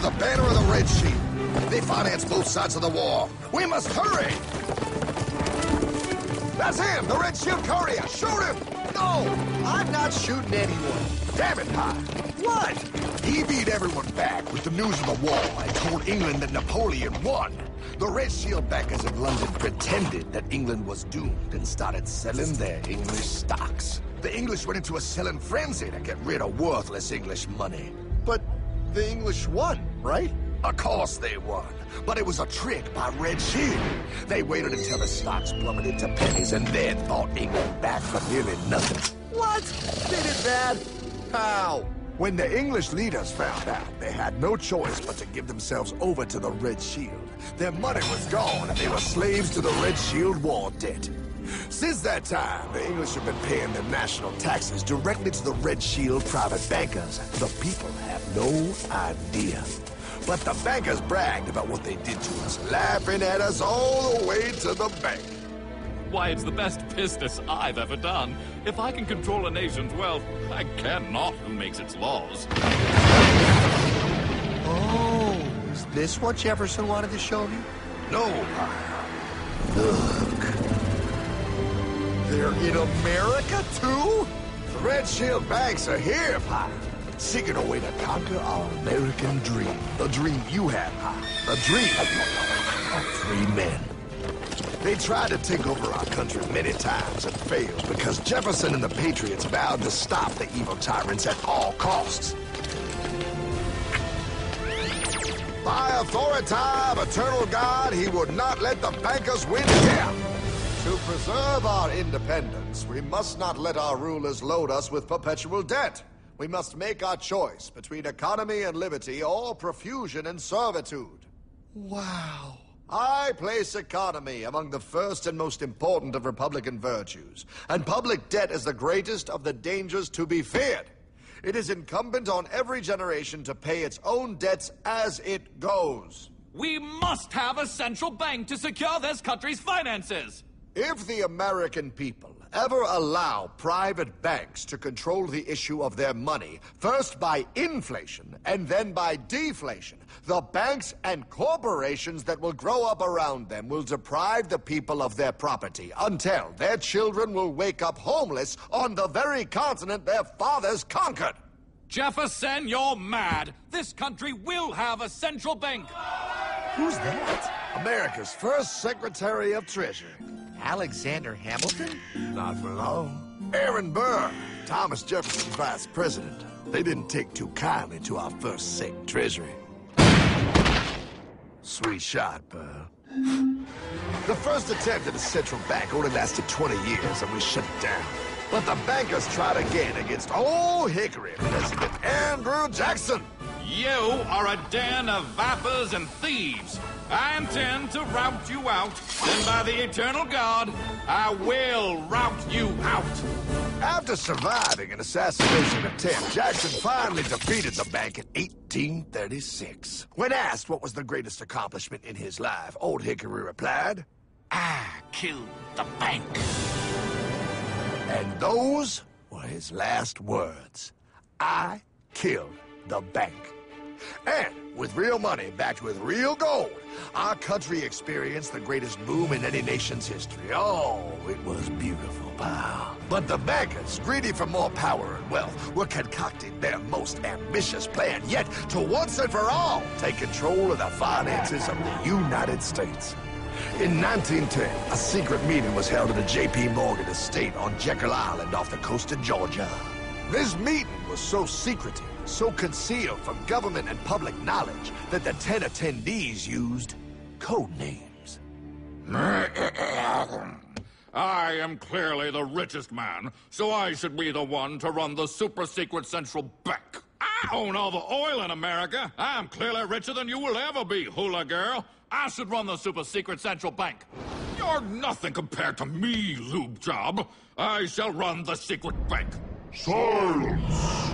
the banner of the Red Shield. They finance both sides of the war. We must hurry! That's him, the Red Shield courier! Shoot him! No, I'm not shooting anyone. Damn it, Pye! What? He beat everyone back with the news of the war and told England that Napoleon won. The Red Shield bankers in London pretended that England was doomed and started selling their English stocks. The English went into a selling frenzy to get rid of worthless English money. But the English won, right? Of course they won, but it was a trick by Red Shield. They waited until the stocks plummeted to pennies and then bought England back for nearly nothing. What? They did that? How? When the English leaders found out, they had no choice but to give themselves over to the Red Shield. Their money was gone, and they were slaves to the Red Shield war debt. Since that time, the English have been paying their national taxes directly to the Red Shield private bankers. The people have no idea. But the bankers bragged about what they did to us, laughing at us all the way to the bank. Why, it's the best business I've ever done. If I can control a nation's wealth, I care not who makes its laws. Oh, is this what Jefferson wanted to show you? No, look. They're in America, too? The Red Shield banks are here, Pye. Seeking a way to conquer our American dream. The dream you have, Pye. The dream of free men. They tried to take over our country many times and failed because Jefferson and the Patriots vowed to stop the evil tyrants at all costs. By authority of eternal God, he would not let the bankers win again. To preserve our independence, we must not let our rulers load us with perpetual debt. We must make our choice between economy and liberty or profusion and servitude. Wow. I place economy among the first and most important of Republican virtues, and public debt is the greatest of the dangers to be feared. It is incumbent on every generation to pay its own debts as it goes. We must have a central bank to secure this country's finances. If the American people ever allow private banks to control the issue of their money, first by inflation and then by deflation, the banks and corporations that will grow up around them will deprive the people of their property until their children will wake up homeless on the very continent their fathers conquered. Jefferson, you're mad. This country will have a central bank. Who's that? America's first Secretary of Treasury. Alexander Hamilton? Not for long. Aaron Burr, Thomas Jefferson's vice president. They didn't take too kindly to our first Sec Treasury. Sweet shot, Burr. The first attempt at a central bank only lasted 20 years, and we shut it down. But the bankers tried again against old Hickory President Andrew Jackson. You are a den of vipers and thieves. I intend to rout you out, and by the eternal God, I will rout you out. After surviving an assassination attempt, Jackson finally defeated the bank in 1836. When asked what was the greatest accomplishment in his life, old Hickory replied, I killed the bank. And those were his last words. I killed the bank. And with real money backed with real gold, our country experienced the greatest boom in any nation's history. Oh, it was beautiful, pal. But the bankers, greedy for more power and wealth, were concocting their most ambitious plan yet to once and for all take control of the finances of the United States. In 1910, a secret meeting was held at a J.P. Morgan estate on Jekyll Island off the coast of Georgia. This meeting was so secretive, so concealed from government and public knowledge that the 10 attendees used code names. I am clearly the richest man, so I should be the one to run the super-secret central bank. I own all the oil in America. I'm clearly richer than you will ever be, hula girl. I should run the super-secret central bank. You're nothing compared to me, lube job. I shall run the secret bank. Silence!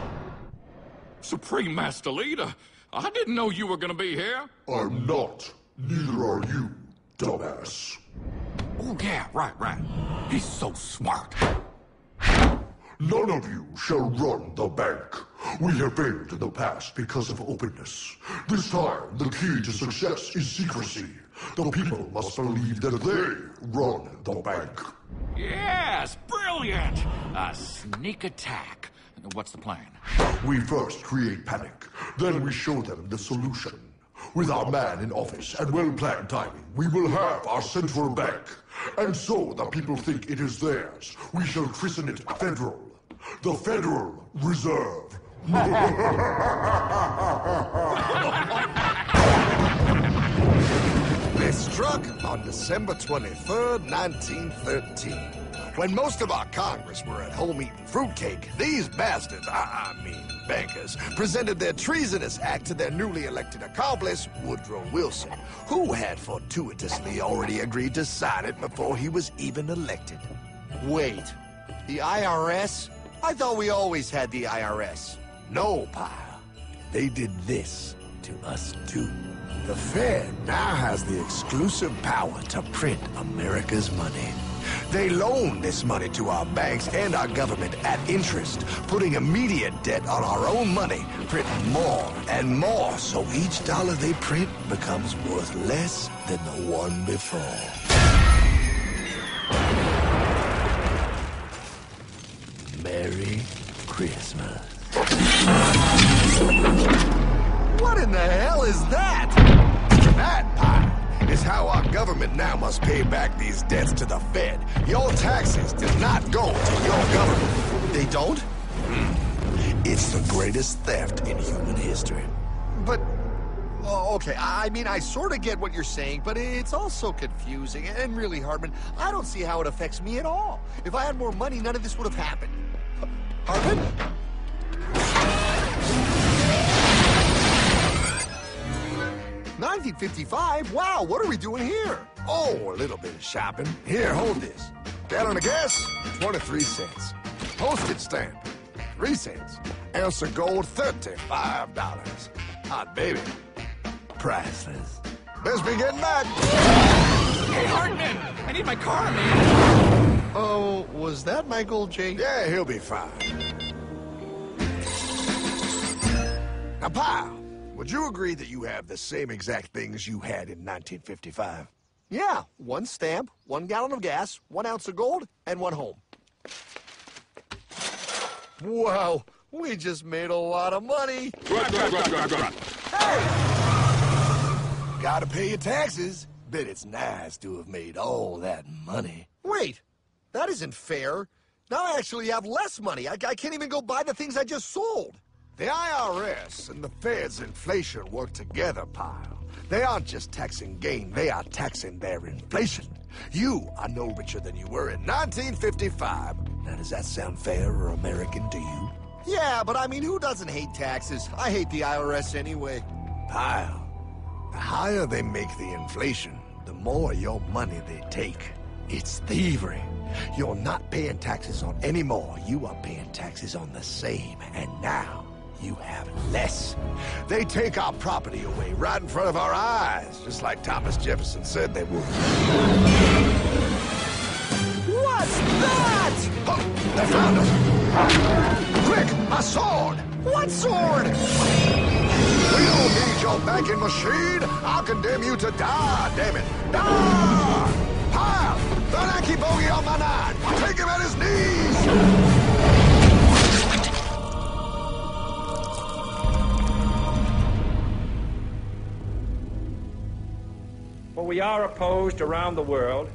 Supreme Master Leader, I didn't know you were gonna be here. I'm not. Neither are you, dumbass. Oh, yeah, right. He's so smart. None of you shall run the bank. We have failed in the past because of openness. This time, the key to success is secrecy. The people must believe that they run the bank. Yes, brilliant! A sneak attack. What's the plan? We first create panic, then we show them the solution. With our man in office and well-planned timing, we will have our central bank. And so the people think it is theirs. We shall christen it Federal. The Federal Reserve. They struck on December 23rd, 1913. When most of our Congress were at home eating fruitcake, these bastards, I mean bankers, presented their treasonous act to their newly elected accomplice, Woodrow Wilson, who had fortuitously already agreed to sign it before he was even elected. Wait, the IRS? I thought we always had the IRS. No, pal. They did this to us too. The Fed now has the exclusive power to print America's money. They loan this money to our banks and our government at interest, putting immediate debt on our own money, printing more and more, so each dollar they print becomes worth less than the one before. Merry Christmas. What in the hell is that? That pie is how our government now must pay back these debts to the Fed. Your taxes do not go to your government. They don't? It's the greatest theft in human history. But, oh, okay, I mean, I sort of get what you're saying, but it's also confusing. And really, Hartman, I don't see how it affects me at all. If I had more money, none of this would have happened. Hartman? 1955? Wow, what are we doing here? Oh, a little bit of shopping. Here, hold this. Gallon of gas, 23 cents. Postage stamp, 3 cents. Ounce of gold, $35. Hot baby, priceless. Best be getting back. Hey, Hartman! I need my car, man! Oh, was that my gold, Jay? Yeah, he'll be fine. Now, pal, would you agree that you have the same exact things you had in 1955? Yeah, 1 stamp, 1 gallon of gas, 1 ounce of gold, and 1 home. Wow, we just made a lot of money. Hey! Gotta pay your taxes. Bet it's nice to have made all that money. Wait, that isn't fair. Now I actually have less money. I can't even go buy the things I just sold. The IRS and the Fed's inflation work together, pal. They aren't just taxing gain, they are taxing their inflation. You are no richer than you were in 1955. Now, does that sound fair or American to you? Yeah, but I mean, who doesn't hate taxes? I hate the IRS anyway. Pal, the higher they make the inflation, the more your money they take. It's thievery. You're not paying taxes on any more. You are paying taxes on the same. And now, you have less. They take our property away right in front of our eyes, just like Thomas Jefferson said they would. What's that? Oh, they found us! Quick, a sword! What sword? We don't need your banking machine! I'll condemn you to die, damn it! Die! Pile! The lanky bogey on my 9! Take him at his knees! For we are opposed around the world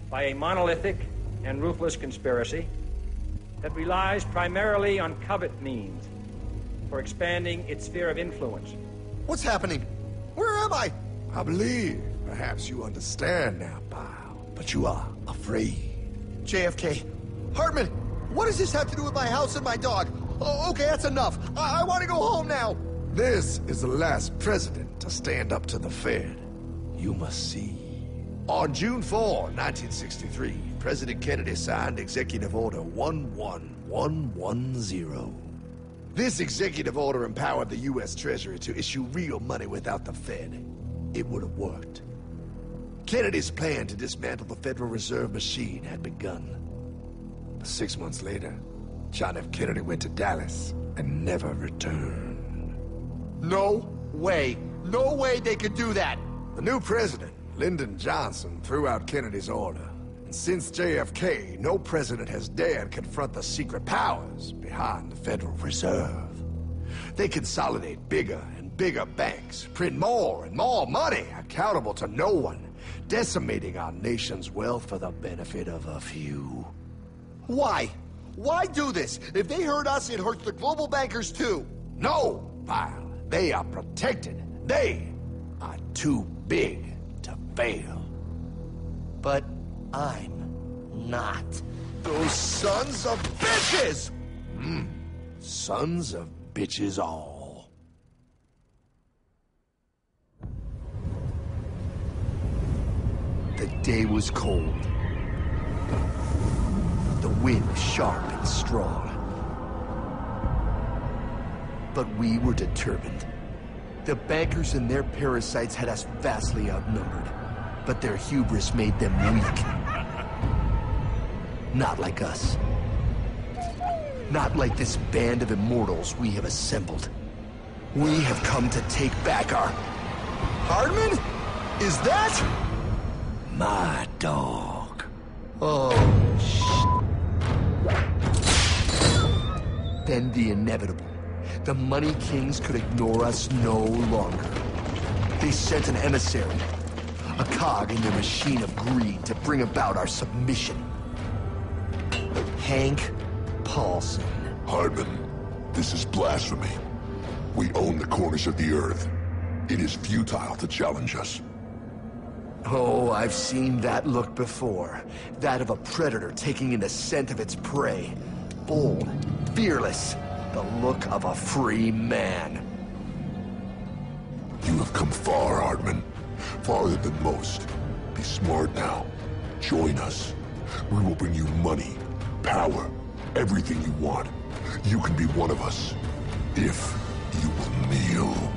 by a monolithic and ruthless conspiracy that relies primarily on covert means for expanding its sphere of influence. What's happening? Where am I? I believe perhaps you understand now, pal, but you are afraid. JFK. Hartman, what does this have to do with my house and my dog? Oh, okay, that's enough. I want to go home now. This is the last president to stand up to the Fed. You must see. On June 4, 1963, President Kennedy signed Executive Order 11110. This executive order empowered the U.S. Treasury to issue real money without the Fed. It would have worked. Kennedy's plan to dismantle the Federal Reserve machine had begun. But 6 months later, John F. Kennedy went to Dallas and never returned. No way. No way they could do that. The new president, Lyndon Johnson, threw out Kennedy's order. And since JFK, no president has dared confront the secret powers behind the Federal Reserve. They consolidate bigger and bigger banks, print more and more money, accountable to no one, decimating our nation's wealth for the benefit of a few. Why? Why do this? If they hurt us, it hurts the global bankers too. No, pal. They are protected. They are too big to fail. But I'm not. Those sons of bitches! Sons of bitches all. The day was cold. The wind sharp and strong. But we were determined. The bankers and their parasites had us vastly outnumbered, but their hubris made them weak. Not like us. Not like this band of immortals we have assembled. We have come to take back our... Hardman? Is that... My dog. Oh, Then the inevitable. The money kings could ignore us no longer. They sent an emissary, a cog in their machine of greed to bring about our submission. Hank Paulson. Hardman, this is blasphemy. We own the corners of the earth. It is futile to challenge us. Oh, I've seen that look before. That of a predator taking in the scent of its prey. Bold, fearless, the look of a free man. You have come far, Hardman. Farther than most. Be smart now. Join us. We will bring you money, power, everything you want. You can be one of us, if you will kneel.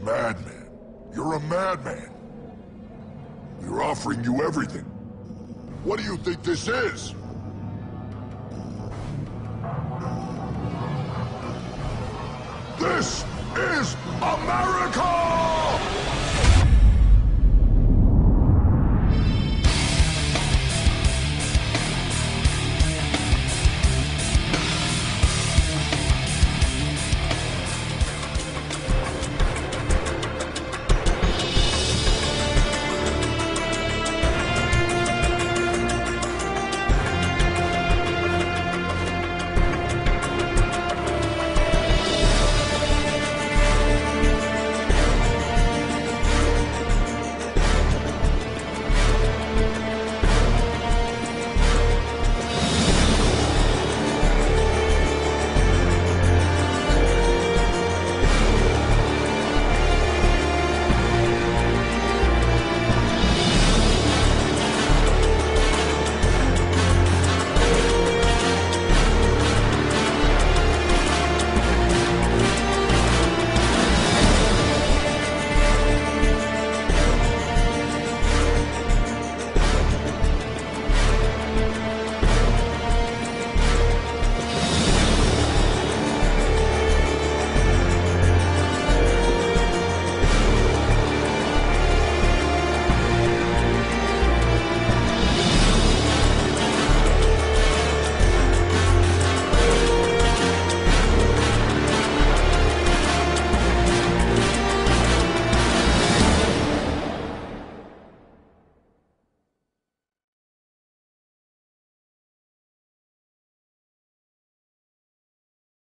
Madman. You're a madman. We're offering you everything. What do you think this is? This is America!